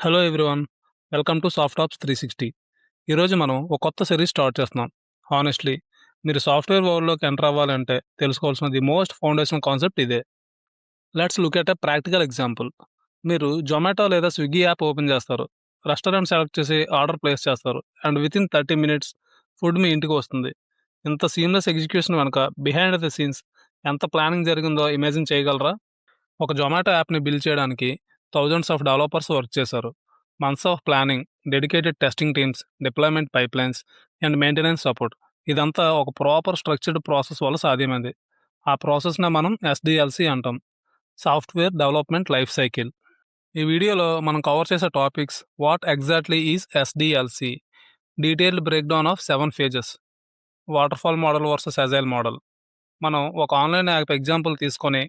Hello everyone. Welcome to soft ops 360. ఈరోజు మనం ఒక కొత్త సిరీస్ స్టార్ట్ చేస్తున్నాం. హానెస్ట్లీ మీరు సాఫ్ట్వేర్ వరల్డ్లోకి ఎంటర్ అవ్వాలంటే తెలుసుకోవాల్సిన ది మోస్ట్ ఫౌండేషనల్ కాన్సెప్ట్ ఇదే. Let's look at a practical example. మీరు జొమాటో లేదా స్విగ్గీ యాప్ ఓపెన్ చేస్తారు. రెస్టారెంట్ సెలెక్ట్ చేసి ఆర్డర్ ప్లేస్ చేస్తారు and within 30 minutes food మీ ఇంటికి వస్తుంది. ఇంత సీమ్లెస్ ఎగ్జిక్యూషన్ వెనక బిహైండ్ ద సీన్స్ ఎంత ప్లానింగ్ జరిగిందో ఇమాజిన్ చేయగలరా? ఒక జొమాటో యాప్ని బిల్డ్ చేయడానికి థౌజండ్స్ ఆఫ్ డెవలపర్స్ వర్క్ చేశారు. Months of planning, dedicated testing teams, deployment pipelines and maintenance support. ఇదంతా ఒక ప్రాపర్ స్ట్రక్చర్డ్ ప్రాసెస్ వల్ల సాధ్యమైంది. ఆ ప్రాసెస్నే మనం ఎస్డిఎల్సి అంటాం, సాఫ్ట్వేర్ డెవలప్మెంట్ లైఫ్ సైకిల్. ఈ వీడియోలో మనం కవర్ చేసే topics: what exactly is SDLC, detailed break down of 7 phases, waterfall model versus agile model. మనం ఒక ఆన్లైన్ యాప్ ఎగ్జాంపుల్ తీసుకొని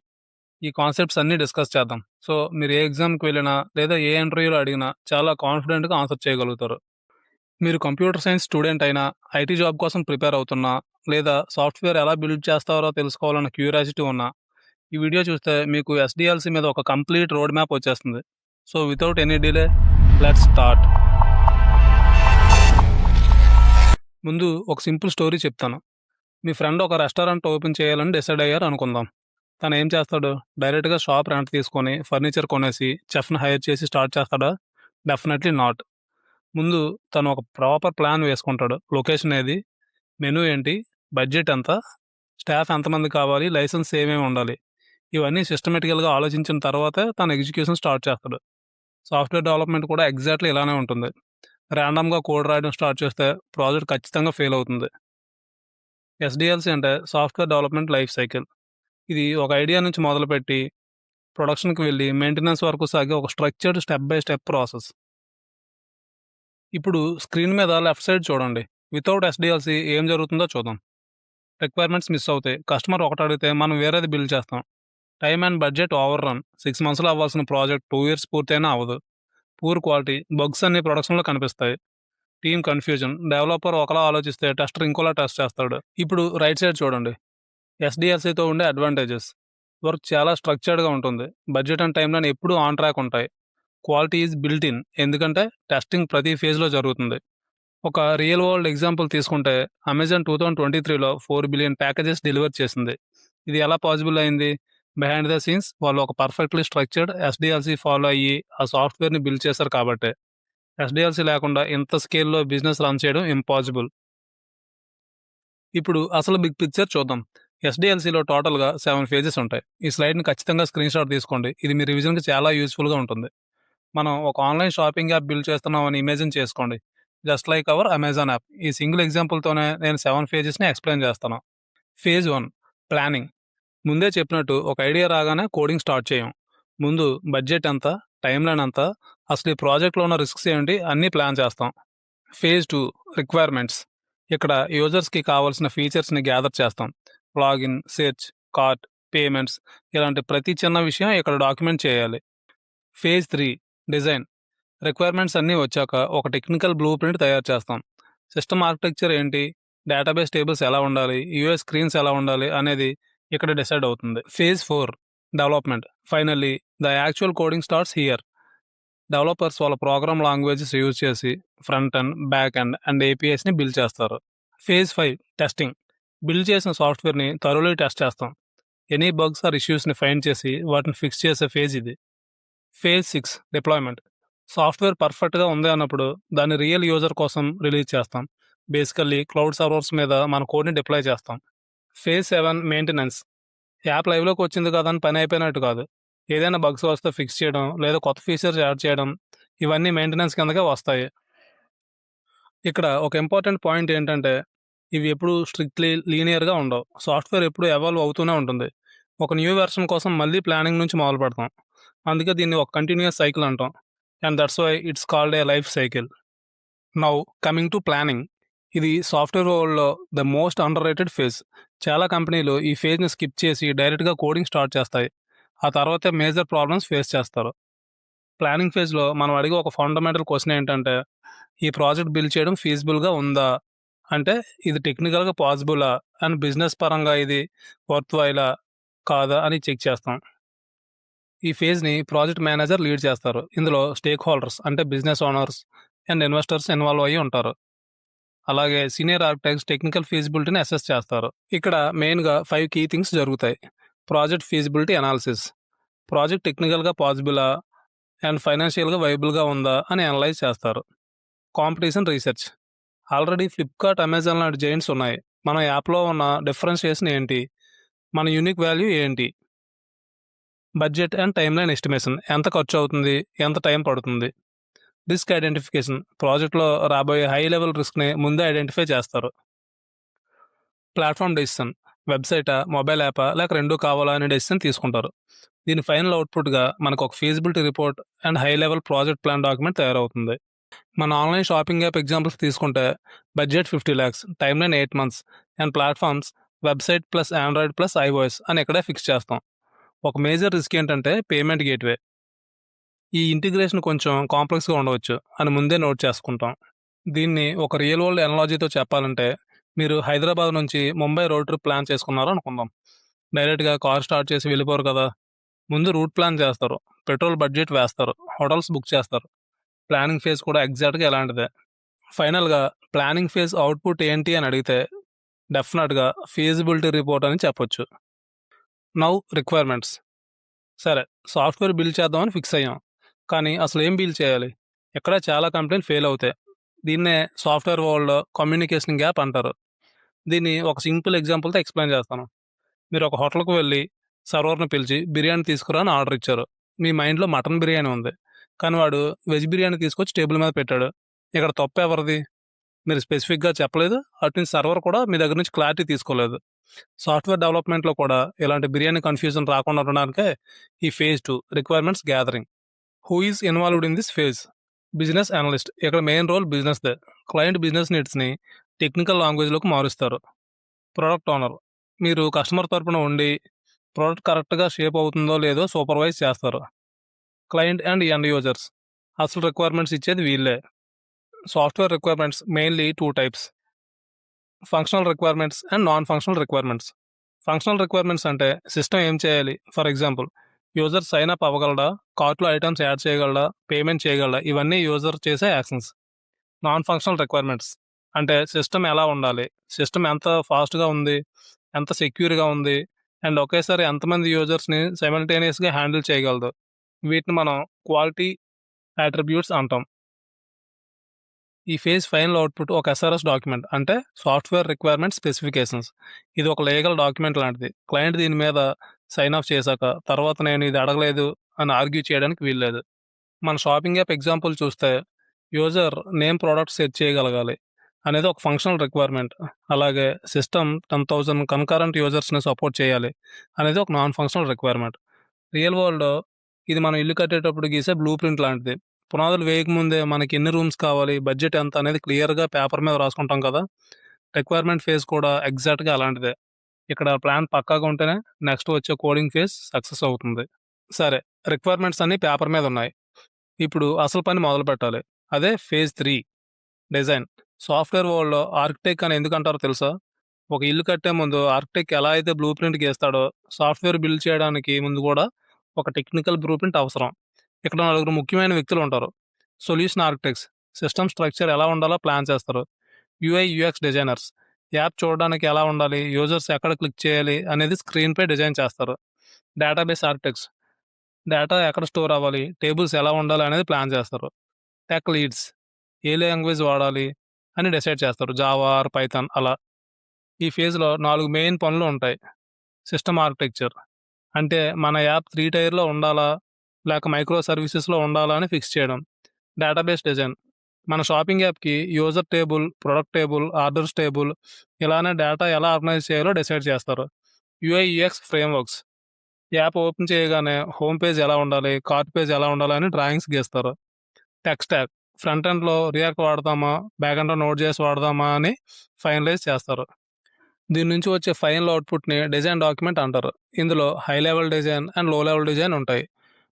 ఈ కాన్సెప్ట్స్ అన్నీ డిస్కస్ చేద్దాం. సో మీరు ఏ ఎగ్జామ్కి వెళ్ళినా లేదా ఏ ఇంటర్వ్యూలో అడిగినా చాలా కాన్ఫిడెంట్గా ఆన్సర్ చేయగలుగుతారు. మీరు కంప్యూటర్ సైన్స్ స్టూడెంట్ అయినా, ఐటీ జాబ్ కోసం ప్రిపేర్ అవుతున్నా, లేదా సాఫ్ట్వేర్ ఎలా బిల్డ్ చేస్తారో తెలుసుకోవాలన్న క్యూరియాసిటీ ఉన్నా, ఈ వీడియో చూస్తే మీకు ఎస్డిఎల్సి మీద ఒక కంప్లీట్ రోడ్ మ్యాప్ వచ్చేస్తుంది. So without any delay, let's start. ముందు ఒక సింపుల్ స్టోరీ చెప్తాను. మీ ఫ్రెండ్ ఒక రెస్టారెంట్ ఓపెన్ చేయాలని డిసైడ్ అయ్యారు అనుకుందాం. తను ఏం చేస్తాడు? డైరెక్ట్గా షాప్ రెంట్ తీసుకొని ఫర్నిచర్ కొనేసి చెఫ్ని హైర్ చేసి స్టార్ట్ చేస్తాడా? Definitely not. ముందు తను ఒక ప్రాపర్ ప్లాన్ వేసుకుంటాడు. లొకేషన్ ఏది, మెనూ ఏంటి, బడ్జెట్ ఎంత, స్టాఫ్ ఎంతమంది కావాలి, లైసెన్స్ ఏమేమి ఉండాలి, ఇవన్నీ సిస్టమేటికల్గా ఆలోచించిన తర్వాతే తను ఎగ్జిక్యూషన్ స్టార్ట్ చేస్తాడు. సాఫ్ట్వేర్ డెవలప్మెంట్ కూడా ఎగ్జాక్ట్లీ ఇలానే ఉంటుంది. ర్యాండమ్గా కోడ్ రాయడం స్టార్ట్ చేస్తే ప్రాజెక్ట్ ఖచ్చితంగా ఫెయిల్ అవుతుంది. ఎస్డిఎల్సి అంటే సాఫ్ట్వేర్ డెవలప్మెంట్ లైఫ్ సైకిల్. ఇది ఒక ఐడియా నుంచి మొదలుపెట్టి ప్రొడక్షన్కి వెళ్ళి మెయింటెనెన్స్ వరకు సాగే ఒక structured step by step process. ఇప్పుడు స్క్రీన్ మీద లెఫ్ట్ సైడ్ చూడండి. వితౌట్ ఎస్డిఎల్సి ఏం జరుగుతుందో చూద్దాం. రిక్వైర్మెంట్స్ మిస్ అవుతాయి. కస్టమర్ ఒకటి అడిగితే మనం వేరేది బిల్డ్ చేస్తాం. Time and budget over run. 6 మంత్స్లో అవ్వాల్సిన ప్రాజెక్ట్ 2 ఇయర్స్ పూర్తయినా అవ్వదు. పూర్ క్వాలిటీ, బగ్స్ అన్ని ప్రొడక్షన్లో కనిపిస్తాయి. Team confusion. డెవలపర్ ఒకలా ఆలోచిస్తే టెస్టర్ ఇంకోలా టెస్ట్ చేస్తాడు. ఇప్పుడు రైట్ సైడ్ చూడండి. ఎస్డిఎల్సితో ఉండే అడ్వాంటేజెస్: వర్క్ చాలా స్ట్రక్చర్డ్గా ఉంటుంది. బడ్జెట్ అండ్ టైమ్ లైన్ ఎప్పుడూ ఆన్ ట్రాక్ ఉంటాయి. క్వాలిటీ ఈజ్ బిల్ట్ ఇన్, ఎందుకంటే టెస్టింగ్ ప్రతి ఫేజ్లో జరుగుతుంది. ఒక రియల్ వరల్డ్ ఎగ్జాంపుల్ తీసుకుంటే అమెజాన్ 2023లో 4 బిలియన్ ప్యాకేజెస్ డెలివర్ చేసింది. ఇది ఎలా పాసిబుల్ అయింది? బిహైండ్ ద సీన్స్ వాళ్ళు ఒక పర్ఫెక్ట్లీ స్ట్రక్చర్డ్ ఎస్డిఎల్సి ఫాలో అయ్యి ఆ సాఫ్ట్వేర్ని బిల్డ్ చేశారు కాబట్టి. ఎస్డిఎల్సి లేకుండా ఇంత స్కేల్లో బిజినెస్ రన్ చేయడం ఇంపాసిబుల్. ఇప్పుడు అసలు బిగ్ పిక్చర్ చూద్దాం. ఎస్డిఎల్సిలో టోటల్గా 7 ఫేజెస్ ఉంటాయి. ఈ స్లైడ్ని ఖచ్చితంగా స్క్రీన్ షాట్ తీసుకోండి. ఇది మీ రివిజన్కి చాలా యూస్ఫుల్గా ఉంటుంది. మనం ఒక ఆన్లైన్ షాపింగ్ యాప్ బిల్డ్ చేస్తున్నామని ఇమేజిన్ చేసుకోండి. Just like our Amazon app. ఈ సింగిల్ ఎగ్జాంపుల్తోనే నేను 7 ఫేజెస్ని ఎక్స్ప్లెయిన్ చేస్తాను. Phase 1: planning. ముందే చెప్పినట్టు ఒక ఐడియా రాగానే కోడింగ్ స్టార్ట్ చేయం. ముందు బడ్జెట్ ఎంత, టైం లైన్ ఎంత, అసలు ఈ ప్రాజెక్ట్లో ఉన్న రిస్క్స్ ఏంటి అన్నీ ప్లాన్ చేస్తాం. Phase 2: requirements. ఇక్కడ యూజర్స్కి కావాల్సిన ఫీచర్స్ని గ్యాదర్ చేస్తాం. లాగిన్, సెర్చ్, కార్ట్, పేమెంట్స్, ఇలాంటి ప్రతి చిన్న విషయం ఇక్కడ డాక్యుమెంట్ చేయాలి. Phase 3: design. రిక్వైర్మెంట్స్ అన్నీ వచ్చాక ఒక టెక్నికల్ బ్లూ ప్రింట్ తయారు చేస్తాం. సిస్టమ్ ఆర్కిటెక్చర్ ఏంటి, డేటాబేస్ టేబుల్స్ ఎలా ఉండాలి, యూఎస్ స్క్రీన్స్ ఎలా ఉండాలి అనేది ఇక్కడ డిసైడ్ అవుతుంది. Phase 4: development. Finally the actual coding starts here. Developers వాళ్ళ ప్రోగ్రామ్ లాంగ్వేజెస్ యూజ్ చేసి front end, back end and ఏపీఎస్ని బిల్డ్ చేస్తారు. Phase 5: testing. బిల్డ్ చేసిన సాఫ్ట్వేర్ని థరోలీ టెస్ట్ చేస్తాం. ఎనీ బగ్స్ ఆర్ ఇష్యూస్ని ఫైండ్ చేసి వాటిని ఫిక్స్ చేసే ఫేజ్ ఇది. Phase 6: deployment. సాఫ్ట్వేర్ పర్ఫెక్ట్గా ఉంది అన్నప్పుడు దాన్ని రియల్ యూజర్ కోసం రిలీజ్ చేస్తాం. బేసికల్లీ క్లౌడ్ సర్వర్స్ మీద మన కోడ్ని డిప్లాయ్ చేస్తాం. Phase 7: maintenance. యాప్ లైవ్లోకి వచ్చింది కదా అని పని అయిపోయినట్టు కాదు. ఏదైనా బగ్స్ వస్తే ఫిక్స్ చేయడం లేదా కొత్త ఫీచర్స్ యాడ్ చేయడం, ఇవన్నీ మెయింటెనెన్స్ కిందకే వస్తాయి. ఇక్కడ ఒక ఇంపార్టెంట్ పాయింట్ ఏంటంటే ఇవి ఎప్పుడు స్ట్రిక్ట్లీ లీనియర్గా ఉండవు. సాఫ్ట్వేర్ ఎప్పుడు ఎవాల్వ్ అవుతూనే ఉంటుంది. ఒక న్యూ వెర్షన్ కోసం మళ్ళీ ప్లానింగ్ నుంచి మొదలు పెడతాం. అందుకే దీన్ని ఒక కంటిన్యూస్ సైకిల్ అంటాం. And that's why it's called a life cycle. Now coming to planning. ఇది సాఫ్ట్వేర్ వరల్డ్లో the most underrated phase. చాలా కంపెనీలు ఈ ఫేజ్ని స్కిప్ చేసి డైరెక్ట్గా కోడింగ్ స్టార్ట్ చేస్తాయి. ఆ తర్వాతే మేజర్ ప్రాబ్లమ్స్ ఫేస్ చేస్తారు. ప్లానింగ్ ఫేజ్లో మనం అడిగే ఒక ఫండమెంటల్ క్వశ్చన్ ఏంటంటే, ఈ ప్రాజెక్ట్ బిల్డ్ చేయడం ఫీజిబుల్గా ఉందా, అంటే ఇది టెక్నికల్గా పాసిబులా, అండ్ బిజినెస్ పరంగా ఇది వర్త్ వైలా కాదా అని చెక్ చేస్తాం. ఈ ఫేజ్‌ని ప్రాజెక్ట్ మేనేజర్ లీడ్ చేస్తారు. ఇందులో స్టేక్ హోల్డర్స్ అంటే business owners and investors involve అయ్యి ఉంటారు. అలాగే సీనియర్ ఆర్కిటెక్ట్స్ టెక్నికల్ ఫీజిబిలిటీని అసెస్ చేస్తారు. ఇక్కడ మెయిన్‌గా 5 కీ థింగ్స్ జరుగుతాయి. Project feasibility analysis. ప్రాజెక్ట్ టెక్నికల్‌గా పాసిబులా అండ్ ఫైనాన్షియల్‌గా వైబుల్‌గా ఉందా అని అనలైజ్ చేస్తారు. Competition research. Already Flipkart, Amazon లాంటి జెయింట్స్ ఉన్నాయి. మన యాప్‌లో ఉన్న డిఫరెన్షియేషన్ ఏంటి? మన యూనిక్ వాల్యూ ఏంటి? Budget and timeline estimation. ఎంత ఖర్చవుతుంది? ఎంత టైం పడుతుంది? Risk identification. ప్రాజెక్ట్‌లో రాబోయే హై లెవెల్ రిస్క్‌ని ముందే ఐడెంటిఫై చేస్తారు. Platform decision. వెబ్‌సైటా? మొబైల్ యాపా? లేక రెండూ కావాలా అనే డెసిషన్ తీసుకుంటారు. దీని ఫైనల్ అవుట్‌పుట్‌గా మనకు ఒక feasibility report and high level project plan document తయారవుతుంది. మన ఆన్‌లైన్ షాపింగ్ యాప్ ఎగ్జాంపుల్స్ తీసుకుంటే budget 50 lakhs, timeline 8 months and platforms website plus Android plus iOS అని ఇక్కడే ఫిక్స్ చేస్తాం. ఒక మేజర్ రిస్క్ ఏంటంటే పేమెంట్ గేట్‌వే. ఈ ఇంటిగ్రేషన్ కొంచెం కాంప్లెక్స్‌గా ఉండవచ్చు అని ముందే నోట్ చేసుకుంటాం. దీన్ని ఒక రియల్ వరల్డ్ ఎనాలజీతో చెప్పాలంటే, మీరు హైదరాబాద్ నుంచి ముంబై రోడ్ ట్రిప్ ప్లాన్ చేసుకున్నారు అనుకుందాం. డైరెక్ట్‌గా కార్ స్టార్ట్ చేసి వెళ్ళిపోరు కదా! ముందు రూట్ ప్లాన్ చేస్తారు. పెట్రోల్ బడ్జెట్ వేస్తారు. హోటల్స్ బుక్ చేస్తారు. ప్లానింగ్ ఫేజ్ కూడా ఎగ్జాక్ట్‌గా ఇలాంటిదే. ఫైనల్‌గా ప్లానింగ్ ఫేజ్ అవుట్‌పుట్ ఏంటి అని అడిగితే డెఫినెట్‌గా ఫీజిబిలిటీ రిపోర్ట్ అని చెప్పొచ్చు. Now requirements. సరే, సాఫ్ట్‌వేర్ బిల్డ్ చేద్దామని ఫిక్స్ అయ్యాం. కానీ అసలు ఏం బిల్డ్ చేయాలి? ఇక్కడ చాలా కంపెనీలు ఫెయిల్ అవుతాయి. దీన్నే సాఫ్ట్‌వేర్ వరల్డ్‌లో కమ్యూనికేషన్ గ్యాప్ అంటారు. దీన్ని ఒక సింపుల్ ఎగ్జాంపుల్‌తో ఎక్స్‌ప్లెయిన్ చేస్తాను. మీరు ఒక హోటల్‌కి వెళ్లి సర్వర్‌ని పిలిచి బిర్యానీ తీసుకురా అని ఆర్డర్ ఇచ్చారు. మీ మైండ్‌లో మటన్ బిర్యానీ ఉంది. కానీ వాడు వెజ్ బిర్యానీ తీసుకొచ్చి టేబుల్ మీద పెట్టాడు. ఇక్కడ తప్పు ఎవరిది? మీరు స్పెసిఫిక్‌గా చెప్పలేదు. అటునుంచి సర్వర్ కూడా మీ దగ్గర నుంచి క్లారిటీ తీసుకోలేదు. సాఫ్ట్‌వేర్ డెవలప్‌మెంట్‌లో కూడా ఇలాంటి బిర్యానీ కన్‌ఫ్యూజన్ రాకుండా ఉండడానికే ఈ phase 2 requirements gathering. Who is involved in this phase? Business analyst. ఇక్కడ మెయిన్ రోల్ బిజినెస్‌దే. క్లయింట్ బిజినెస్ నీడ్స్‌ని టెక్నికల్ లాంగ్వేజ్‌లోకి మారుస్తారు. Product owner. మీరు కస్టమర్ తరపున ఉండి ప్రొడక్ట్ కరెక్ట్‌గా షేప్ అవుతుందో లేదో సూపర్వైజ్ చేస్తారు. Client and end users. అసలు రిక్వైర్మెంట్స్ ఇచ్చేది వీళ్ళే. Software requirements mainly 2 types. Functional requirements and non functional requirements. Functional requirements అంటే సిస్టమ్ ఏం చేయాలి? For example user sign up అవ్వగలడా? కార్ట్‌లో ఐటెమ్స్ యాడ్ చేయగలడా? పేమెంట్ చేయగలడా? ఇవన్నీ యూజర్ చేసే యాక్షన్స్. నాన్ ఫంక్షనల్ రిక్వైర్మెంట్స్ అంటే సిస్టమ్ ఎలా ఉండాలి? సిస్టమ్ ఎంత ఫాస్ట్‌గా ఉంది? ఎంత సెక్యూర్‌గా ఉంది? అండ్ ఒకేసారి ఎంతమంది యూజర్స్‌ని సైమల్టేనియస్‌గా హ్యాండిల్ చేయగలదు? వీటిని మనం క్వాలిటీ అట్రిబ్యూట్స్ అంటాం. ఈ ఫేజ్ ఫైనల్ అవుట్‌పుట్ ఒక ఎస్ఆర్ఎస్ డాక్యుమెంట్ అంటే సాఫ్ట్‌వేర్ రిక్వైర్మెంట్ స్పెసిఫికేషన్స్. ఇది ఒక లీగల్ డాక్యుమెంట్ లాంటిది. క్లయింట్ దీని మీద సైన్ ఆఫ్ చేశాక తర్వాత నేను ఇది అడగలేదు అని ఆర్గ్యూ చేయడానికి వీల్లేదు. మన షాపింగ్ యాప్ ఎగ్జాంపుల్ చూస్తే యూజర్ నేమ్ ప్రొడక్ట్ సెట్ చేయగలగాలి అనేది ఒక ఫంక్షనల్ రిక్వైర్మెంట్. అలాగే సిస్టమ్ 10,000 కన్కరెంట్ యూజర్స్‌ని సపోర్ట్ చేయాలి అనేది ఒక నాన్ ఫంక్షనల్ రిక్వైర్మెంట్. రియల్ వరల్డ్‌లో ఇది మనం ఇల్లు కట్టేటప్పుడు గీసే బ్లూ ప్రింట్ లాంటిది. పునాదులు వేయకముందే మనకి ఎన్ని రూమ్స్ కావాలి, బడ్జెట్ ఎంత అనేది క్లియర్‌గా పేపర్ మీద రాసుకుంటాం కదా! రిక్వైర్మెంట్ ఫేజ్ కూడా ఎగ్జాక్ట్‌గా అలాంటిదే. ఇక్కడ ప్లాన్ పక్కాగా ఉంటేనే నెక్స్ట్ వచ్చే కోడింగ్ ఫేజ్ సక్సెస్ అవుతుంది. సరే, రిక్వైర్మెంట్స్ అన్నీ పేపర్ మీద ఉన్నాయి. ఇప్పుడు అసలు పని మొదలుపెట్టాలి. అదే ఫేజ్ 3 డిజైన్. సాఫ్ట్‌వేర్ వరల్డ్‌లో ఆర్కిటెక్ట్ అని ఎందుకంటారో తెలుసా? ఒక ఇల్లు కట్టే ముందు ఆర్కిటెక్ట్ ఎలా అయితే బ్లూ ప్రింట్ గీస్తాడో, సాఫ్ట్‌వేర్ బిల్డ్ చేయడానికి ముందు కూడా ఒక టెక్నికల్ బ్లూ ప్రింట్ అవసరం. ఇక్కడ నలుగురు ముఖ్యమైన వ్యక్తులు ఉంటారు. సొల్యూషన్ ఆర్కిటెక్ట్స్ సిస్టమ్ స్ట్రక్చర్ ఎలా ఉండాలో ప్లాన్ చేస్తారు. యూఐ, యూఎక్స్ డిజైనర్స్ యాప్ చూడడానికి ఎలా ఉండాలి, యూజర్స్ ఎక్కడ క్లిక్ చేయాలి అనేది స్క్రీన్‌పై డిజైన్ చేస్తారు. డేటాబేస్ ఆర్కిటెక్ట్స్ డేటా ఎక్కడ స్టోర్ అవ్వాలి, టేబుల్స్ ఎలా ఉండాలి అనేది ప్లాన్ చేస్తారు. టెక్ లీడ్స్ ఏ లాంగ్వేజ్ వాడాలి అని డిసైడ్ చేస్తారు. జావా ఆర్ పైథాన్ అలా. ఈ ఫేజ్‌లో 4 మెయిన్ పనులు ఉంటాయి. సిస్టమ్ ఆర్కిటెక్చర్ అంటే మన యాప్ 3 టైర్‌లో ఉండాలా? లేక మైక్రో సర్వీసెస్‌లో ఉండాలా అని ఫిక్స్ చేయడం. డేటాబేస్ డిజైన్ మన షాపింగ్ యాప్‌కి user table, product table, orders table ఇలానే డేటా ఎలా ఆర్గనైజ్ చేయాలో డిసైడ్ చేస్తారు. UI, UX frameworks app open చేయగానే హోమ్ పేజ్ ఎలా ఉండాలి, కార్ట్ పేజ్ ఎలా ఉండాలి అని డ్రాయింగ్స్ గీస్తారు. టెక్ స్టాక్ ఫ్రంట్ ఎండ్‌లో రియాక్ట్ వాడదామా, బ్యాక్ ఎండ్‌లో నోడ్.జేఎస్ వాడదామా అని ఫైనలైజ్ చేస్తారు. దీని నుంచి వచ్చే ఫైనల్ అవుట్‌పుట్‌ని డిజైన్ డాక్యుమెంట్ అంటారు. ఇందులో హై లెవెల్ డిజైన్ అండ్ లో లెవెల్ డిజైన్ ఉంటాయి.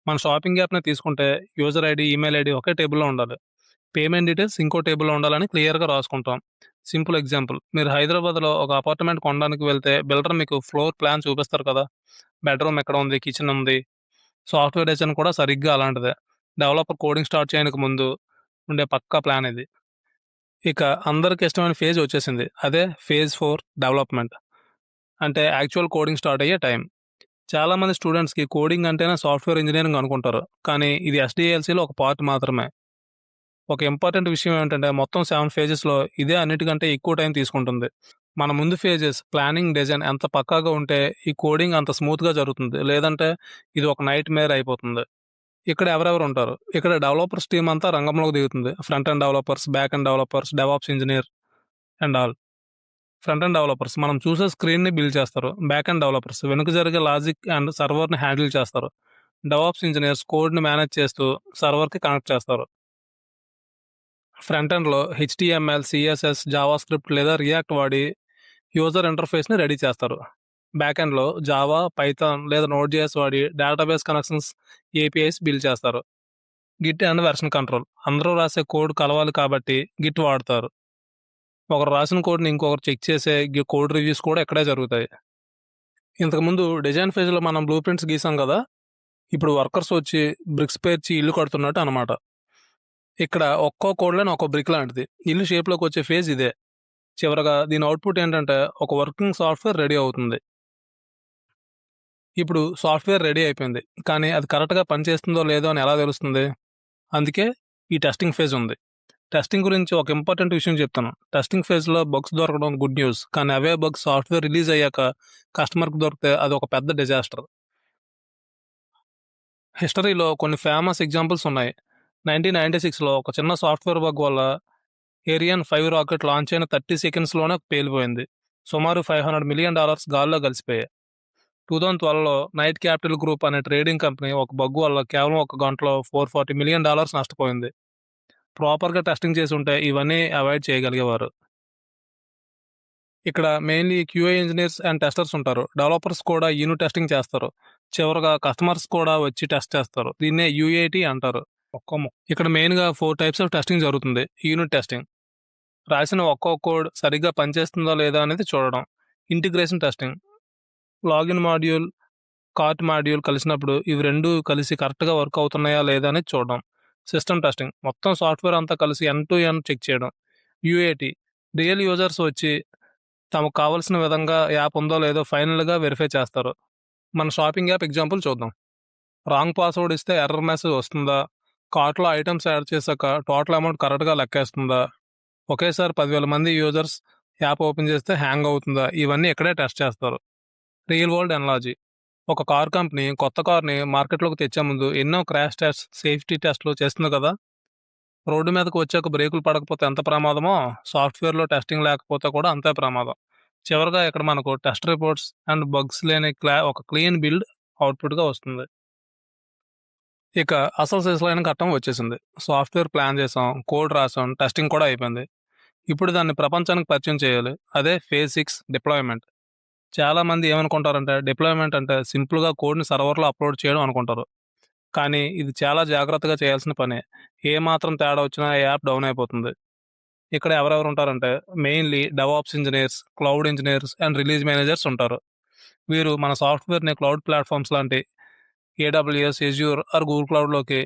మన షాపింగ్ యాప్‌ని తీసుకుంటే యూజర్ ఐడీ, ఈమెయిల్ ఐడీ ఒకే టేబుల్‌లో ఉండాలి. పేమెంట్ డీటెయిల్స్ ఇంకో టేబుల్‌లో ఉండాలని క్లియర్‌గా రాసుకుంటాం. సింపుల్ ఎగ్జాంపుల్ మీరు హైదరాబాద్‌లో ఒక అపార్ట్మెంట్ కొనడానికి వెళ్తే బిల్డర్ మీకు ఫ్లోర్ ప్లాన్ చూపిస్తారు కదా! బెడ్‌రూమ్ ఎక్కడ ఉంది, కిచెన్ ఉంది. సాఫ్ట్‌వేర్ డిజైన్ కూడా సరిగ్గా అలాంటిదే. డెవలపర్ కోడింగ్ స్టార్ట్ చేయనికి ముందు ఉండే పక్కా ప్లాన్ ఇది. ఇక అందరికి ఇష్టమైన ఫేజ్ వచ్చేసింది. అదే ఫేజ్ 4 డెవలప్‌మెంట్. అంటే యాక్చువల్ కోడింగ్ స్టార్ట్ అయ్యే టైం. చాలామంది స్టూడెంట్స్‌కి కోడింగ్ అంటేనే సాఫ్ట్‌వేర్ ఇంజినీరింగ్ అనుకుంటారు. కానీ ఇది ఎస్‌డీఎల్‌సీలో ఒక పార్ట్ మాత్రమే. ఒక ఇంపార్టెంట్ విషయం ఏంటంటే మొత్తం 7 ఫేజెస్‌లో ఇదే అన్నిటికంటే ఎక్కువ టైం తీసుకుంటుంది. మన ముందు ఫేజెస్ ప్లానింగ్, డిజైన్ ఎంత పక్కాగా ఉంటే ఈ కోడింగ్ అంత స్మూత్‌గా జరుగుతుంది. లేదంటే ఇది ఒక నైట్‌మేర్ అయిపోతుంది. ఇక్కడ ఎవరెవరు ఉంటారు? ఇక్కడ డెవలపర్స్ టీమ్ అంతా రంగంలోకి దిగుతుంది. Front end developers, back end developers, DevOps engineer and all. Front end developers మనం చూసే స్క్రీన్‌ని బిల్డ్ చేస్తారు. బ్యాక్ ఎండ్ డెవలపర్స్ వెనుక జరిగే లాజిక్ అండ్ సర్వర్‌ని హ్యాండిల్ చేస్తారు. డెవాప్స్ ఇంజినీర్స్ కోడ్‌ని మేనేజ్ చేస్తూ సర్వర్‌కి కనెక్ట్ చేస్తారు. ఫ్రంట్ ఎండ్‌లో హెచ్‌టీఎంఎల్, సీఎస్ఎస్, జావాస్క్రిప్ట్ లేదా రియాక్ట్ వాడి యూజర్ ఇంటర్ఫేస్‌ని రెడీ చేస్తారు. బ్యాక్ ఎండ్‌లో జావా, పైథాన్ లేదా నోడ్.జేఎస్ వాడి డేటాబేస్ కనెక్షన్స్, ఏపీఐస్ బిల్డ్ చేస్తారు. గిట్ అండ్ వెర్షన్ కంట్రోల్ అందరూ రాసే కోడ్ కలవాలి కాబట్టి గిట్ వాడతారు. ఒకరు రాసిన కోడ్‌ని ఇంకొకరు చెక్ చేసే కోడ్ రివ్యూస్ కూడా ఇక్కడే జరుగుతాయి. ఇంతకుముందు డిజైన్ ఫేజ్‌లో మనం బ్లూ ప్రింట్స్ గీసాం కదా! ఇప్పుడు వర్కర్స్ వచ్చి బ్రిక్స్ పేర్చి ఇల్లు కడుతున్నట్టు అనమాట. ఇక్కడ ఒక్కో కోడ్ లైన్ ఒక్కో బ్రిక్ లాంటిది. ఇల్లు షేప్‌లోకి వచ్చే ఫేజ్ ఇదే. చివరగా దీని అవుట్‌పుట్ ఏంటంటే ఒక వర్కింగ్ సాఫ్ట్‌వేర్ రెడీ అవుతుంది. ఇప్పుడు సాఫ్ట్‌వేర్ రెడీ అయిపోయింది. కానీ అది కరెక్ట్‌గా పనిచేస్తుందో లేదో అని ఎలా తెలుస్తుంది? అందుకే ఈ టెస్టింగ్ ఫేజ్ ఉంది. టెస్టింగ్ గురించి ఒక ఇంపార్టెంట్ విషయం చెప్తాను. టెస్టింగ్ ఫేజ్‌లో బగ్స్ దొరకడం గుడ్ న్యూస్. కానీ అవే బగ్స్ సాఫ్ట్‌వేర్ రిలీజ్ అయ్యాక కస్టమర్‌కి దొరికితే అదొక పెద్ద డిజాస్టర్. హిస్టరీలో కొన్ని ఫేమస్ ఎగ్జాంపుల్స్ ఉన్నాయి. 1996లో ఒక చిన్న సాఫ్ట్‌వేర్ బగ్ వల్ల ఏరియన్ 5 రాకెట్ లాంచ్ అయిన 30 సెకండ్స్‌లోనే పేలిపోయింది. సుమారు $500 మిలియన్ గాల్లో కలిసిపోయాయి. 2012లో నైట్ క్యాపిటల్ గ్రూప్ అనే ట్రేడింగ్ కంపెనీ ఒక బగ్ వల్ల కేవలం ఒక గంటలో $440 మిలియన్ నష్టపోయింది. ప్రాపర్‌గా టెస్టింగ్ చేసుంటే ఇవన్నీ అవాయిడ్ చేయగలిగేవారు. ఇక్కడ mainly QA engineers and testers ఉంటారు. డెవలపర్స్ కూడా యూనిట్ టెస్టింగ్ చేస్తారు. చివరగా కస్టమర్స్ కూడా వచ్చి టెస్ట్ చేస్తారు. దీన్నే యూఏటీ అంటారు. ఇక్కడ మెయిన్‌గా 4 టైప్స్ ఆఫ్ టెస్టింగ్ జరుగుతుంది. యూనిట్ టెస్టింగ్ రాసిన ఒక్కో కోడ్ సరిగ్గా పనిచేస్తుందా లేదా అనేది చూడడం. Integration testing login module, cart module కలిసినప్పుడు ఇవి 2 కలిసి కరెక్ట్‌గా వర్క్ అవుతున్నాయా లేదా అనేది చూడడం. సిస్టమ్ టెస్టింగ్ మొత్తం సాఫ్ట్‌వేర్ అంతా కలిసి ఎండ్ టు ఎండ్ చెక్ చేయడం. యూఏటీ రియల్ యూజర్స్ వచ్చి తమకు కావాల్సిన విధంగా యాప్ ఉందో లేదో ఫైనల్‌గా వెరిఫై చేస్తారు. మన షాపింగ్ యాప్ ఎగ్జాంపుల్ చూద్దాం. రాంగ్ పాస్వర్డ్ ఇస్తే ఎర్రర్ మెసేజ్ వస్తుందా? కార్ట్‌లో ఐటెమ్స్ యాడ్ చేశాక టోటల్ అమౌంట్ కరెక్ట్‌గా లెక్కేస్తుందా? ఒకేసారి 10,000 మంది యూజర్స్ యాప్ ఓపెన్ చేస్తే హ్యాంగ్ అవుతుందా? ఇవన్నీ ఇక్కడే టెస్ట్ చేస్తారు. రియల్ వరల్డ్ ఎనాలజీ ఒక కార్ కంపెనీ కొత్త కార్‌ని మార్కెట్‌లోకి తెచ్చే ముందు ఎన్నో క్రాష్ టెస్ట్, సేఫ్టీ టెస్ట్‌లు చేస్తుంది కదా! రోడ్డు మీదకి వచ్చాక బ్రేకులు పడకపోతే ఎంత ప్రమాదమో, సాఫ్ట్‌వేర్‌లో టెస్టింగ్ లేకపోతే కూడా అంతే ప్రమాదం. చివరగా ఇక్కడ మనకు టెస్ట్ రిపోర్ట్స్ అండ్ బగ్స్ లేని ఒక క్లీన్ బిల్డ్ అవుట్‌పుట్‌గా వస్తుంది. ఇక అసలు సిసలైన ఘట్టం వచ్చేసింది. సాఫ్ట్‌వేర్ ప్లాన్ చేసాం, కోడ్ రాసాం, టెస్టింగ్ కూడా అయిపోయింది. ఇప్పుడు దాన్ని ప్రపంచానికి పరిచయం చేయాలి. అదే ఫేజ్ 6 డిప్లాయ్‌మెంట్. చాలామంది ఏమనుకుంటారంటే డిప్లాయ్‌మెంట్ అంటే సింపుల్‌గా కోడ్‌ని సర్వర్‌లో అప్‌లోడ్ చేయడం అనుకుంటారు. కానీ ఇది చాలా జాగ్రత్తగా చేయాల్సిన పనే. ఏ మాత్రం తేడా వచ్చినా యాప్ డౌన్ అయిపోతుంది. ఇక్కడ ఎవరెవరు ఉంటారంటే mainly DevOps engineers, cloud engineers and release managers ఉంటారు. వీరు మన సాఫ్ట్‌వేర్‌ని క్లౌడ్ ప్లాట్‌ఫామ్స్ లాంటి ఏడబ్ల్యూఎస్, ఎజ్యూర్ ఆర్ గూగుల్ క్లౌడ్‌లోకి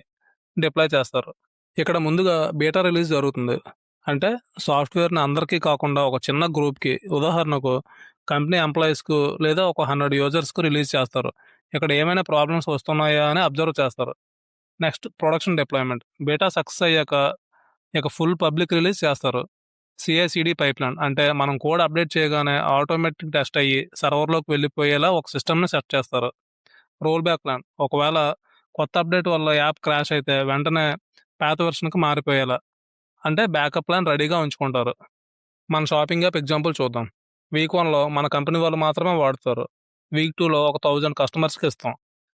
డిప్లాయ్ చేస్తారు. ఇక్కడ ముందుగా బీటా రిలీజ్ జరుగుతుంది. అంటే సాఫ్ట్‌వేర్‌ని అందరికీ కాకుండా ఒక చిన్న గ్రూప్‌కి ఉదాహరణకు కంపెనీ ఎంప్లాయీస్‌కు లేదా ఒక 100 యూజర్స్‌కు రిలీజ్ చేస్తారు. ఇక్కడ ఏమైనా ప్రాబ్లమ్స్ వస్తున్నాయా అని అబ్జర్వ్ చేస్తారు. Next production deployment. Beta success అయ్యాక ఇక ఫుల్ పబ్లిక్ రిలీజ్ చేస్తారు. సీఐసీడీ పైప్‌లైన్ అంటే మనం కోడ్ అప్డేట్ చేయగానే ఆటోమేటిక్ టెస్ట్ అయ్యి సర్వర్‌లోకి వెళ్ళిపోయేలా ఒక సిస్టమ్‌ని సెట్ చేస్తారు. రోల్ బ్యాక్ ప్లాన్ ఒకవేళ కొత్త అప్డేట్ వల్ల యాప్ క్రాష్ అయితే వెంటనే పాత వెర్షన్‌కి మారిపోయేలా అంటే బ్యాకప్ ప్లాన్ రెడీగా ఉంచుకుంటారు. మన షాపింగ్ యాప్ ఎగ్జాంపుల్ చూద్దాం. వీక్ 1లో మన కంపెనీ వాళ్ళు మాత్రమే వాడతారు. వీక్ 2లో ఒక 1000 కస్టమర్స్‌కి ఇస్తాం.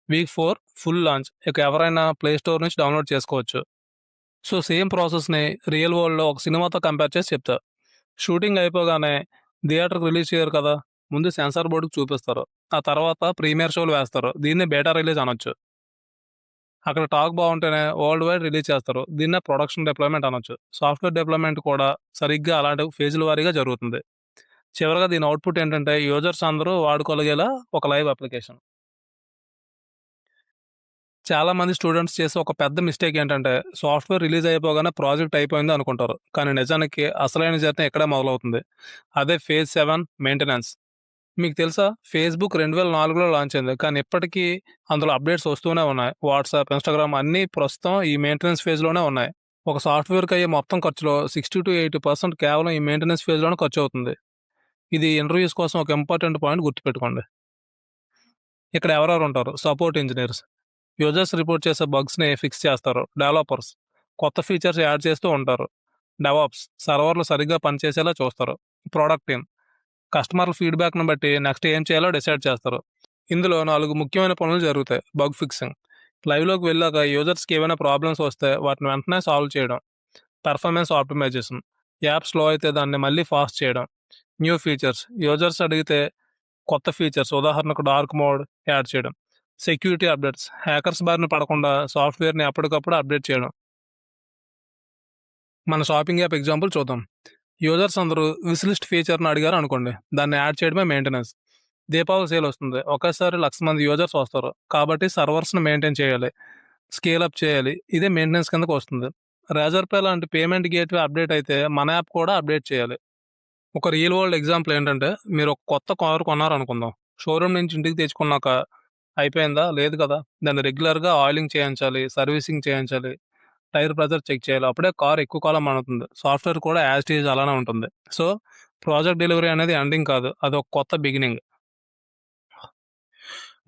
Week 4 full launch. ఇక ఎవరైనా ప్లే స్టోర్ నుంచి డౌన్‌లోడ్ చేసుకోవచ్చు. సో, సేమ్ ప్రాసెస్‌ని రియల్ వరల్డ్‌లో ఒక సినిమాతో కంపేర్ చేసి చెప్తా. షూటింగ్ అయిపోగానే థియేటర్‌కి రిలీజ్ చేయరు కదా! ముందు సెన్సార్ బోర్డ్‌కి చూపిస్తారు. ఆ తర్వాత ప్రీమియర్ షోలు వేస్తారు. దీన్నే బీటా రిలీజ్ అనొచ్చు. అక్కడ టాక్ బావుంటేనే వరల్డ్ వైడ్ రిలీజ్ చేస్తారు. దీన్నే ప్రొడక్షన్ డిప్లాయ్‌మెంట్ అనొచ్చు. సాఫ్ట్‌వేర్ డిప్లాయ్‌మెంట్ కూడా సరిగ్గా అలాంటి ఫేజ్‌ల వారీగా జరుగుతుంది. చివరగా దీని అవుట్‌పుట్ ఏంటంటే యూజర్స్ అందరూ వాడుకోగలిగేలా ఒక లైవ్ అప్లికేషన్. చాలామంది స్టూడెంట్స్ చేసే ఒక పెద్ద మిస్టేక్ ఏంటంటే, సాఫ్ట్‌వేర్ రిలీజ్ అయిపోగానే ప్రాజెక్ట్ అయిపోయింది అనుకుంటారు. కానీ నిజానికి అసలైన జర్నీ ఇక్కడే మొదలవుతుంది. అదే ఫేజ్ 7 మెయింటెనెన్స్. మీకు తెలుసా? ఫేస్‌బుక్ 2004లో లాంచ్ అయింది. కానీ ఇప్పటికీ అందులో అప్‌డేట్స్ వస్తూనే ఉన్నాయి. వాట్సాప్, ఇన్‌స్టాగ్రామ్ అన్నీ ప్రస్తుతం ఈ మెయింటెనెన్స్ ఫేజ్‌లోనే ఉన్నాయి. ఒక సాఫ్ట్‌వేర్‌కి అయ్యే మొత్తం ఖర్చులో 60-80% కేవలం ఈ మెయింటెనెన్స్ ఫేజ్‌లోనే ఖర్చవుతుంది. ఇది ఇంటర్వ్యూస్ కోసం ఒక ఇంపార్టెంట్ పాయింట్ గుర్తుపెట్టుకోండి. ఇక్కడ ఎవరెవరు ఉంటారు? Support engineers. యూజర్స్ రిపోర్ట్ చేసే బగ్స్‌ని ఫిక్స్ చేస్తారు. డెవలపర్స్. కొత్త ఫీచర్స్ యాడ్ చేస్తూ ఉంటారు. డెవాప్స్. సర్వర్‌లు సరిగ్గా పనిచేసేలా చూస్తారు. Product team. కస్టమర్ల ఫీడ్‌బ్యాక్‌ని బట్టి నెక్స్ట్ ఏం చేయాలో డిసైడ్ చేస్తారు. ఇందులో 4 ముఖ్యమైన పనులు జరుగుతాయి. Bug fixing. లైవ్‌లోకి వెళ్ళాక యూజర్స్‌కి ఏవైనా ప్రాబ్లమ్స్ వస్తే వాటిని వెంటనే సాల్వ్ చేయడం. Performance optimisation. యాప్ స్లో అయితే దాన్ని మళ్ళీ ఫాస్ట్ చేయడం. New features. యూజర్స్ అడిగితే కొత్త ఫీచర్స్ ఉదాహరణకు డార్క్ మోడ్ యాడ్ చేయడం. Security updates. హ్యాకర్స్ బారిన పడకుండా సాఫ్ట్‌వేర్‌ని ఎప్పటికప్పుడు అప్డేట్ చేయడం. మన షాపింగ్ యాప్ ఎగ్జాంపుల్ చూద్దాం. యూజర్స్ అందరూ విష్ లిస్ట్ ఫీచర్‌ని అడిగారు అనుకోండి. దాన్ని యాడ్ చేయడమే మెయింటెనెన్స్. దీపావళి సేల్ వస్తుంది. ఒకేసారి 1,00,000 మంది యూజర్స్ వస్తారు. కాబట్టి సర్వర్స్‌ని మెయింటైన్ చేయాలి. స్కేల్ అప్ చేయాలి. ఇదే మెయింటెనెన్స్ కిందకు వస్తుంది. రాజర్ పే లాంటి పేమెంట్ గేట్‌వే అప్డేట్ అయితే మన యాప్ కూడా అప్డేట్ చేయాలి. ఒక రియల్ వరల్డ్ ఎగ్జాంపుల్ ఏంటంటే, మీరు ఒక కొత్త కారు కొన్నారనుకుందాం. షోరూమ్ నుంచి ఇంటికి తెచ్చుకున్నాక అయిపోయిందా? లేదు కదా! దాన్ని రెగ్యులర్‌గా ఆయిలింగ్ చేయించాలి, సర్వీసింగ్ చేయించాలి, టైర్ ప్రెషర్ చెక్ చేయాలి. అప్పుడే కారు ఎక్కువ కాలం మన్నుతుంది. సాఫ్ట్‌వేర్ కూడా యాజ్ ఇట్ ఈజ్ అలానే ఉంటుంది. సో, ప్రాజెక్ట్ డెలివరీ అనేది ఎండింగ్ కాదు. అదొక కొత్త బిగినింగ్.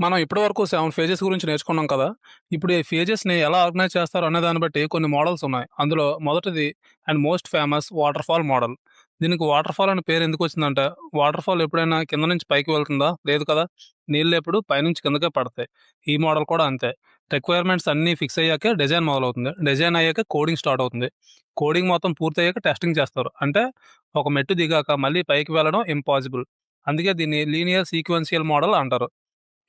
మనం ఇప్పటివరకు 7 ఫేజెస్ గురించి నేర్చుకున్నాం కదా! ఇప్పుడు ఈ ఫేజెస్‌ని ఎలా ఆర్గనైజ్ చేస్తారు అనే దాన్ని బట్టి కొన్ని మోడల్స్ ఉన్నాయి. అందులో మొదటిది and most famous waterfall model. దీనికి వాటర్‌ఫాల్ అనే పేరు ఎందుకొచ్చిందంటే, వాటర్‌ఫాల్ ఎప్పుడైనా కింద నుంచి పైకి వెళ్తుందా? లేదు కదా! నీళ్ళెప్పుడు పైనుంచి కిందకే పడతాయి. ఈ మోడల్ కూడా అంతే. రిక్వైర్మెంట్స్ అన్నీ ఫిక్స్ అయ్యాకే డిజైన్ మొదలవుతుంది. డిజైన్ అయ్యాక కోడింగ్ స్టార్ట్ అవుతుంది. కోడింగ్ మొత్తం పూర్తయ్యాక టెస్టింగ్ చేస్తారు. అంటే ఒక మెట్టు దిగాక మళ్ళీ పైకి వెళ్ళడం ఇంపాసిబుల్. అందుకే దీన్ని లీనియర్ సీక్వెన్షియల్ మోడల్ అంటారు.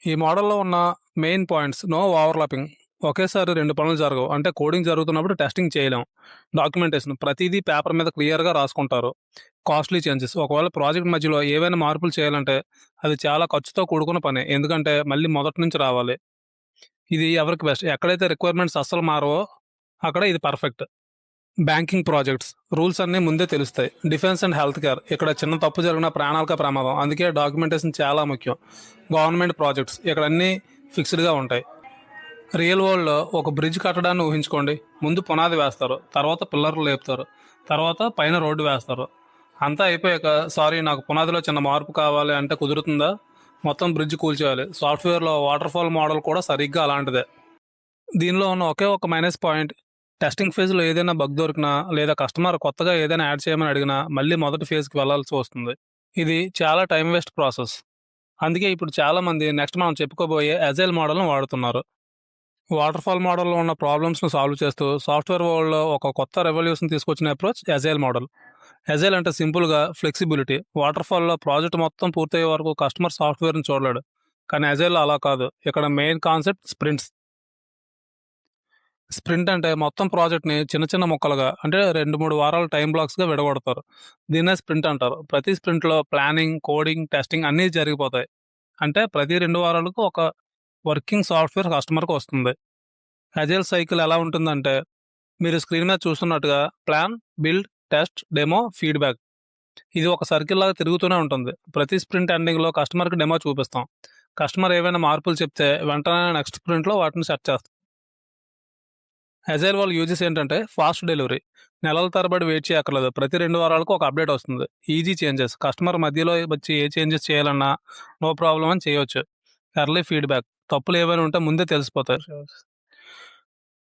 ఈ మోడల్‌లో ఉన్న మెయిన్ పాయింట్స్ నో ఓవర్‌లాపింగ్. ఒకేసారి 2 పనులు జరగవు. అంటే కోడింగ్ జరుగుతున్నప్పుడు టెస్టింగ్ చేయలేం. డాక్యుమెంటేషన్ ప్రతీదీ పేపర్ మీద క్లియర్‌గా రాసుకుంటారు. కాస్ట్‌లీ చేంజెస్ ఒకవేళ ప్రాజెక్ట్ మధ్యలో ఏవైనా మార్పులు చేయాలంటే అది చాలా ఖర్చుతో కూడుకున్న పని. ఎందుకంటే మళ్ళీ మొదటి నుంచి రావాలి. ఇది ఎవరికి బెస్ట్. ఎక్కడైతే రిక్వైర్మెంట్స్ అస్సలు మారవో అక్కడ ఇది పర్ఫెక్ట్. బ్యాంకింగ్ ప్రాజెక్ట్స్ రూల్స్ అన్నీ ముందే తెలుస్తాయి. డిఫెన్స్ అండ్ హెల్త్ కేర్ ఇక్కడ చిన్న తప్పు జరిగిన ప్రాణాలకే ప్రమాదం. అందుకే డాక్యుమెంటేషన్ చాలా ముఖ్యం. గవర్నమెంట్ ప్రాజెక్ట్స్ ఇక్కడ అన్నీ ఫిక్స్డ్‌గా ఉంటాయి. రియల్ వరల్డ్‌లో ఒక బ్రిడ్జ్ కట్టడాన్ని ఊహించుకోండి. ముందు పునాది వేస్తారు. తర్వాత పిల్లర్లు లేపుతారు. తర్వాత పైన రోడ్డు వేస్తారు. అంతా అయిపోయాక సారీ నాకు పునాదిలో చిన్న మార్పు కావాలి అంటే కుదురుతుందా? మొత్తం బ్రిడ్జ్ కూల్చేయాలి. సాఫ్ట్‌వేర్‌లో వాటర్‌ఫాల్ మోడల్ కూడా సరిగ్గా అలాంటిదే. దీనిలో ఉన్న ఒకే ఒక మైనస్ పాయింట్ టెస్టింగ్ ఫేజ్‌లో ఏదైనా బగ్ దొరికినా లేదా కస్టమర్ కొత్తగా ఏదైనా యాడ్ చేయమని అడిగినా మళ్ళీ మొదటి ఫేజ్‌కి వెళ్ళాల్సి వస్తుంది. ఇది చాలా టైం వేస్ట్ ప్రాసెస్. అందుకే ఇప్పుడు చాలామంది నెక్స్ట్ మనం చెప్పుకోబోయే అజైల్ మోడల్‌ని వాడుతున్నారు. వాటర్‌ఫాల్ మోడల్‌లో ఉన్న ప్రాబ్లమ్స్‌ని సాల్వ్ చేస్తూ సాఫ్ట్‌వేర్ వరల్డ్‌లో ఒక కొత్త రెవల్యూషన్ తీసుకొచ్చిన అప్రోచ్ అజైల్ మోడల్. అజైల్ అంటే సింపుల్‌గా ఫ్లెక్సిబిలిటీ. వాటర్‌ఫాల్‌లో ప్రాజెక్ట్ మొత్తం పూర్తయ్యే వరకు కస్టమర్ సాఫ్ట్‌వేర్‌ని చూడలేడు. కానీ అజైల్‌లో అలా కాదు. ఇక్కడ మెయిన్ కాన్సెప్ట్ స్ప్రింట్స్. స్ప్రింట్ అంటే మొత్తం ప్రాజెక్ట్‌ని చిన్న చిన్న ముక్కలుగా అంటే 2, 3 వారాల టైమ్ బ్లాక్స్‌గా విడగొడతారు. దీన్నే స్ప్రింట్ అంటారు. ప్రతి స్ప్రింట్‌లో ప్లానింగ్, కోడింగ్, టెస్టింగ్ అన్నీ జరిగిపోతాయి. అంటే ప్రతి 2 వారాలకు ఒక వర్కింగ్ సాఫ్ట్‌వేర్ కస్టమర్‌కి వస్తుంది. అజైల్ సైకిల్ ఎలా ఉంటుందంటే మీరు స్క్రీన్ మీద చూస్తున్నట్టుగా plan, build, test, demo, feedback. ఇది ఒక సర్కిల్‌లాగా తిరుగుతూనే ఉంటుంది. ప్రతి స్ప్రింట్ ఎండింగ్‌లో కస్టమర్‌కి డెమో చూపిస్తాం. కస్టమర్ ఏవైనా మార్పులు చెప్తే వెంటనే నెక్స్ట్ స్ప్రింట్‌లో వాటిని సెట్ చేస్తాం. అజైల్ వాళ్ళ యూజెస్ ఏంటంటే ఫాస్ట్ డెలివరీ. నెలల తరబడి వెయిట్ చేయక్కర్లేదు. ప్రతి 2 వారాలకు ఒక అప్డేట్ వస్తుంది. Easy changes. కస్టమర్ మధ్యలో వచ్చి ఏ చేంజెస్ చేయాలన్నా నో ప్రాబ్లమ్ అని చేయొచ్చు. Early feedback. తప్పులు ఏవైనా ఉంటే ముందే తెలిసిపోతాయి.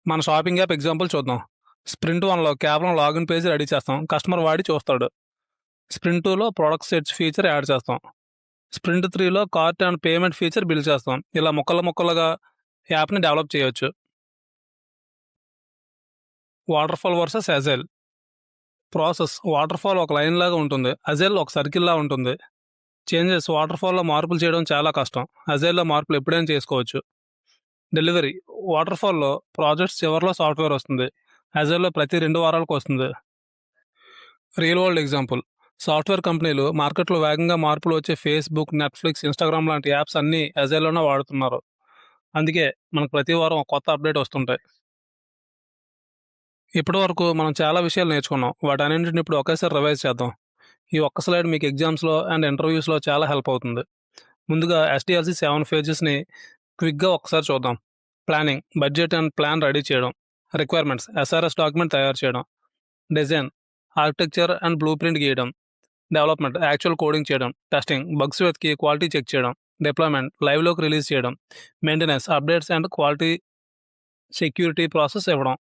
మన షాపింగ్ యాప్ ఎగ్జాంపుల్ చూద్దాం. స్ప్రింట్ 1లో కేవలం లాగిన్ పేజ్ రెడీ చేస్తాం. కస్టమర్ వాడి చూస్తాడు. స్ప్రింట్ 2లో ప్రొడక్ట్ సెర్చ్ ఫీచర్ యాడ్ చేస్తాం. స్ప్రింట్ 3లో cart and payment feature build చేస్తాం. ఇలా ముక్కలు ముక్కలుగా యాప్‌ని డెవలప్ చేయొచ్చు. Waterfall versus agile. Process waterfall ఒక లైన్ లాగా ఉంటుంది. అజైల్ ఒక సర్కిల్‌లా ఉంటుంది. చేంజెస్ వాటర్‌ఫాల్‌లో మార్పులు చేయడం చాలా కష్టం. అజైల్‌లో మార్పులు ఎప్పుడైనా చేసుకోవచ్చు. డెలివరీ వాటర్‌ఫాల్‌లో ప్రాజెక్ట్స్ చివరిలో సాఫ్ట్‌వేర్ వస్తుంది. అజైల్‌లో ప్రతి 2 వారాలకు వస్తుంది. రియల్ వరల్డ్ ఎగ్జాంపుల్ సాఫ్ట్‌వేర్ కంపెనీలు మార్కెట్‌లో వేగంగా మార్పులు వచ్చే ఫేస్‌బుక్, నెట్‌ఫ్లిక్స్, ఇన్‌స్టాగ్రామ్ లాంటి యాప్స్ అన్నీ అజైల్‌లోనే వాడుతున్నారు. అందుకే మనకు ప్రతి వారం ఒక కొత్త అప్డేట్ వస్తుంటాయి. ఇప్పటివరకు మనం చాలా విషయాలు నేర్చుకున్నాం. వాటన్నింటిని ఇప్పుడు ఒకేసారి రివైజ్ చేద్దాం. ఈ ఒక్క స్లైడ్ మీకు ఎగ్జామ్స్‌లో అండ్ ఇంటర్వ్యూస్‌లో చాలా హెల్ప్ అవుతుంది. ముందుగా ఎస్‌డిఎల్‌సి 7 ఫేజెస్‌ని క్విక్‌గా ఒకసారి చూద్దాం. Planning, budget and plan ready చేయడం. రిక్వైర్మెంట్స్, ఎస్ఆర్ఎస్ డాక్యుమెంట్ తయారు చేయడం. Design, architecture and blue print గీయడం. డెవలప్మెంట్, యాక్చువల్ కోడింగ్ చేయడం. టెస్టింగ్, బగ్స్ వెతికి క్వాలిటీ చెక్ చేయడం. డిప్లాయ్‌మెంట్, లైవ్‌లోకి రిలీజ్ చేయడం. Maintenance, updates and quality security process ఇవ్వడం.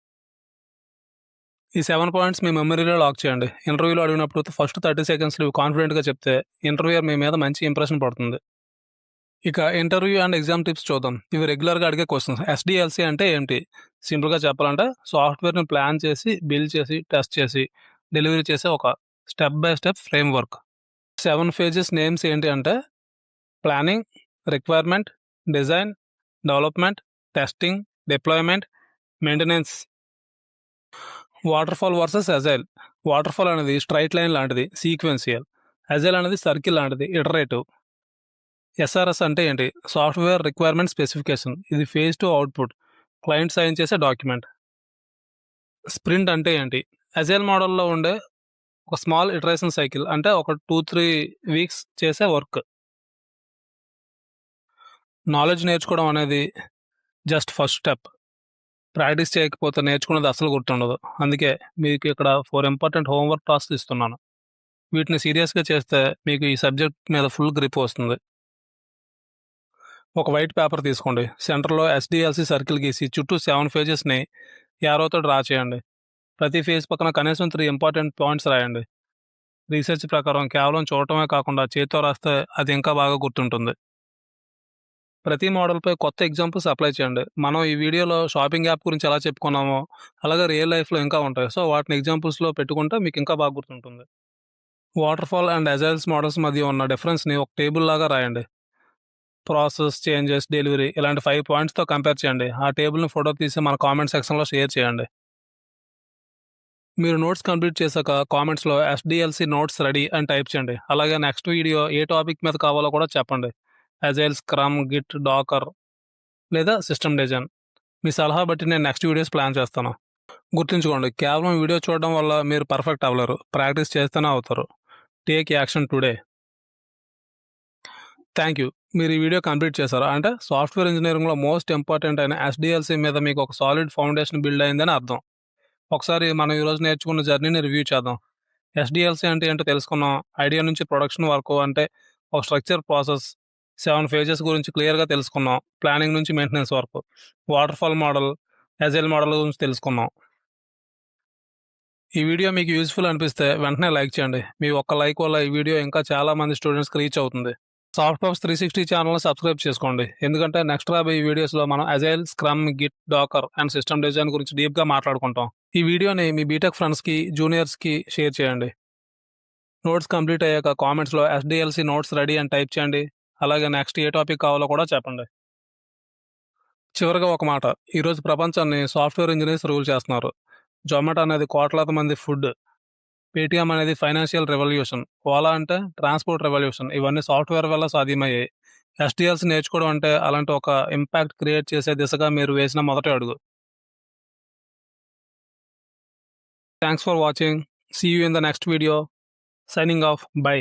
ఈ 7 పాయింట్స్ మీ మెమరీలో లాక్ చేయండి. ఇంటర్వ్యూలో అడిగినప్పుడు ఫస్ట్ 30 సెకండ్స్‌లో ఇవి కాన్ఫిడెంట్‌గా చెప్తే ఇంటర్వ్యూయర్ మీ మీద మంచి ఇంప్రెషన్ పడుతుంది. ఇక ఇంటర్వ్యూ అండ్ ఎగ్జామ్ టిప్స్ చూద్దాం. ఇవి రెగ్యులర్‌గా అడిగే క్వెషన్స్. ఎస్‌డిఎల్‌సి అంటే ఏంటి? సింపుల్‌గా చెప్పాలంటే సాఫ్ట్‌వేర్‌ని ప్లాన్ చేసి, బిల్డ్ చేసి, టెస్ట్ చేసి, డెలివరీ చేసే ఒక step by step framework. 7 phases names ఏంటి అంటే planning, requirement, design, development, testing, deployment, maintenance. Waterfall versus agile. Waterfall అనేది స్ట్రెయిట్ లైన్ లాంటిది, సీక్వెన్షియల్. అజైల్ అనేది సర్కిల్ లాంటిది, ఇటరేటివ్. ఎస్ఆర్ఎస్ అంటే ఏంటి? Software requirement specification. ఇది phase two output. Client sign చేసే డాక్యుమెంట్. స్ప్రింట్ అంటే ఏంటి? అజైల్ మోడల్‌లో ఉండే ఒక స్మాల్ ఇటరేషన్ సైకిల్. అంటే ఒక 2, 3 వీక్స్ చేసే వర్క్. నాలెడ్జ్ నేర్చుకోవడం అనేది జస్ట్ ఫస్ట్ స్టెప్. ప్రాక్టీస్ చేయకపోతే నేర్చుకున్నది అస్సలు గుర్తుండదు. అందుకే మీకు ఇక్కడ 4 ఇంపార్టెంట్ హోంవర్క్ టాస్క్స్ ఇస్తున్నాను. వీటిని సీరియస్‌గా చేస్తే మీకు ఈ సబ్జెక్ట్ మీద ఫుల్ గ్రిప్ వస్తుంది. ఒక వైట్ పేపర్ తీసుకోండి. సెంటర్‌లో ఎస్‌డిఎల్‌సి సర్కిల్ గీసి చుట్టూ 7 పేజెస్‌ని యారోతో డ్రా చేయండి. ప్రతి పేజ్ పక్కన కనీసం 3 ఇంపార్టెంట్ పాయింట్స్ రాయండి. రీసెర్చ్ ప్రకారం కేవలం చూడటమే కాకుండా చేత్తో రాస్తే అది ఇంకా బాగా గుర్తుంటుంది. ప్రతి మోడల్‌పై కొత్త ఎగ్జాంపుల్స్ అప్లై చేయండి. మనం ఈ వీడియోలో షాపింగ్ యాప్ గురించి ఎలా చెప్పుకున్నామో, అలాగే రియల్ లైఫ్‌లో ఇంకా ఉంటాయి. సో, వాటిని ఎగ్జాంపుల్స్‌లో పెట్టుకుంటే మీకు ఇంకా బాగా గుర్తుంటుంది. వాటర్‌ఫాల్ అండ్ అజైల్స్ మోడల్స్ మధ్య ఉన్న డిఫరెన్స్‌ని ఒక టేబుల్ లాగా రాయండి. ప్రాసెస్, చేంజెస్, డెలివరీ ఇలాంటి 5 పాయింట్స్‌తో కంపేర్ చేయండి. ఆ టేబుల్‌ని ఫోటో తీసి మన కామెంట్ సెక్షన్‌లో షేర్ చేయండి. మీరు నోట్స్ కంప్లీట్ చేశాక కామెంట్స్‌లో ఎస్‌డిఎల్‌సి నోట్స్ రెడీ అని టైప్ చేయండి. అలాగే నెక్స్ట్ వీడియో ఏ టాపిక్ మీద కావాలో కూడా చెప్పండి. అజైల్, స్క్రమ్, గిట్, డాకర్ లేదా సిస్టమ్ డిజైన్. మీ సలహా బట్టి నేను నెక్స్ట్ వీడియోస్ ప్లాన్ చేస్తాను. గుర్తుంచుకోండి, కేవలం వీడియో చూడడం వల్ల మీరు పర్ఫెక్ట్ అవ్వలేరు. ప్రాక్టీస్ చేస్తేనే అవుతారు. Take action today. Thank you. మీరు ఈ వీడియో కంప్లీట్ చేశారు. అంటే సాఫ్ట్‌వేర్ ఇంజినీరింగ్‌లో మోస్ట్ ఇంపార్టెంట్ అయిన ఎస్‌డిఎల్‌సి మీద మీకు ఒక సాలిడ్ ఫౌండేషన్ బిల్డ్ అయిందని అర్థం. ఒకసారి మనం ఈరోజు నేర్చుకున్న జర్నీని రివ్యూ చేద్దాం. ఎస్‌డిఎల్‌సి అంటే ఏంటో తెలుసుకున్నాం. ఐడియా నుంచి ప్రొడక్షన్ వరకు అంటే ఒక స్ట్రక్చర్ ప్రాసెస్. 7 ఫేజెస్ గురించి క్లియర్‌గా తెలుసుకున్నాం. ప్లానింగ్ నుంచి మెయింటెనెన్స్ వరకు. వాటర్‌ఫాల్ మోడల్, అజైల్ మోడల్ గురించి తెలుసుకున్నాం. ఈ వీడియో మీకు యూజ్‌ఫుల్ అనిపిస్తే వెంటనే లైక్ చేయండి. మీ ఒక్క లైక్ వల్ల ఈ వీడియో ఇంకా చాలా మంది స్టూడెంట్స్‌కి రీచ్ అవుతుంది. సాఫ్ట్‌వర్క్స్ 360 ఛానల్‌ని సబ్స్క్రైబ్ చేసుకోండి. ఎందుకంటే నెక్స్ట్ రాబోయే వీడియోస్‌లో మనం agile, scrum, Git, Dakar and system design గురించి డీప్‌గా మాట్లాడుకుంటాం. ఈ వీడియోని మీ బీటెక్ ఫ్రెండ్స్‌కి, జూనియర్స్‌కి షేర్ చేయండి. నోట్స్ కంప్లీట్ అయ్యాక కామెంట్స్‌లో ఎస్‌డిఎల్‌సి నోట్స్ రెడీ అని టైప్ చేయండి. అలాగే నెక్స్ట్ ఏ టాపిక్ కావాలో కూడా చెప్పండి. చివరగా ఒక మాట. ఈరోజు ప్రపంచాన్ని సాఫ్ట్‌వేర్ ఇంజినీర్స్ రూల్ చేస్తున్నారు. జొమాటో అనేది కోట్లాది మంది ఫుడ్. పేటీఎం అనేది ఫైనాన్షియల్ రెవల్యూషన్. ఓలా అంటే ట్రాన్స్‌పోర్ట్ రెవల్యూషన్. ఇవన్నీ సాఫ్ట్‌వేర్ వల్ల సాధ్యమయ్యాయి. ఎస్‌డిఎల్‌సి నేర్చుకోవడం అంటే అలాంటి ఒక ఇంపాక్ట్ క్రియేట్ చేసే దిశగా మీరు వేసిన మొదటి అడుగు. Thanks for watching. See you in the next video. Signing off. By.